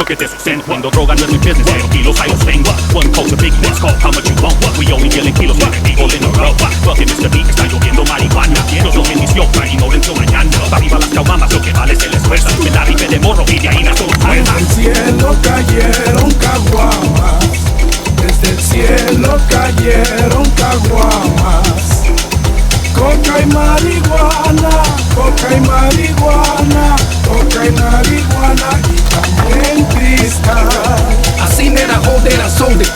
Look at this, send cuando droga no es mi business. 0 kilos I tengo. One culture, big next call, how much you want? We only dealing kilos, people in a row. Fucking Mr. Beat, está lloviendo marihuana. Nos lo bendició, y no dentro mañana. Pa' arriba las chaumamas, lo que vale es el esfuerzo. Me la rife de morro y de ahí nació la fuerza. Desde el cielo cayeron caguamas. Desde el cielo cayeron caguamas. Coca y marihuana, coca y marihuana, coca y marihuana y también cristal. I seen it, I hold it, I sold it.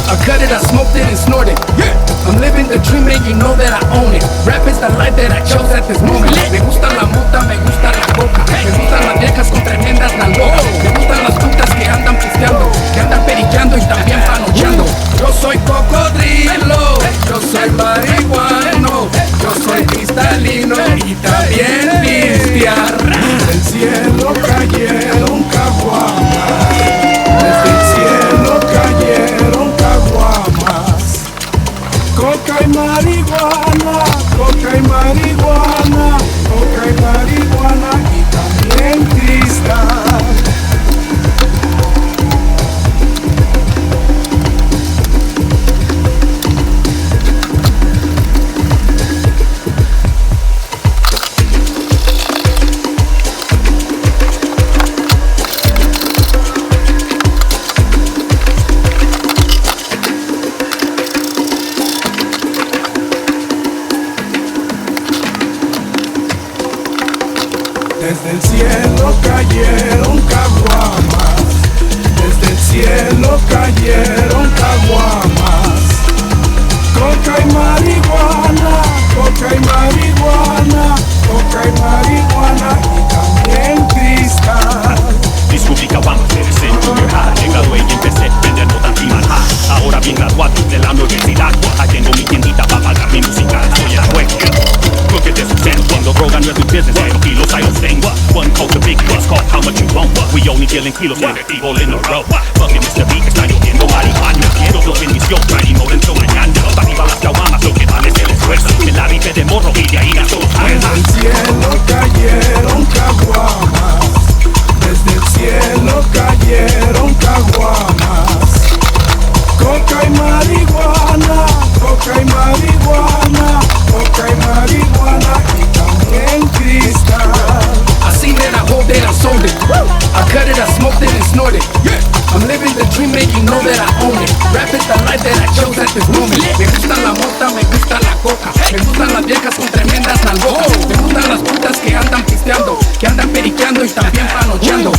I cut it, I smoked it and snorted. I'm living the dream and you know that I own it. Rap is the life that I chose at this moment. Me gusta la mota, me gusta la coca. Me gustan las viejas con tremendas nalgotas. Me gustan las putas que andan pisteando, que andan periqueando y también panocheando. Yo soy cocodrilo, yo soy marihuano, yo soy cristalino y también pistear. Del cielo cayeron caguamas. Desde el cielo cayeron caguamas. Coca y marihuana, coca y marihuana, coca y marihuana y también cristal. Desde el cielo cayeron caguamas. Desde el cielo cayeron caguamas. Coca y marihuana, coca y marihuana, coca y marihuana y también cristal. Descubrí caguamas desde en junior high. Me gradué y empecé a vender notas y manjar. Ahora bien graduado de la universidad, ahí tengo mi tiendita para pagar mi música. Soy el juez. Look at this, send cuando droga no es mi business. 0 kilos I tengo. One culture, big next call, how much you want? We only dealing kilos, people in a row. Fucking Mr. Beat, está lloviendo marihuana. Nos lo bendició, y no dentro mañana. Pa' arriba las chaumamas, lo que vale es el esfuerzo. Me la rife de morro y de ahí nació la fuerza. Desde el cielo cayeron caguamas. Desde el cielo cayeron caguamas. Coca y marihuana, coca y marihuana, coca y marihuana y también cristal. I seen it, I hold it, I sold it. I cut it, I smoked it and snorted. I'm living the dream and you know that I own it. Rap is the life that I chose at this moment. Me gusta la mota, me gusta la coca. Me gustan las viejas con tremendas nalgotas. Me gustan las putas que andan pisteando, que andan periqueando y también panocheando.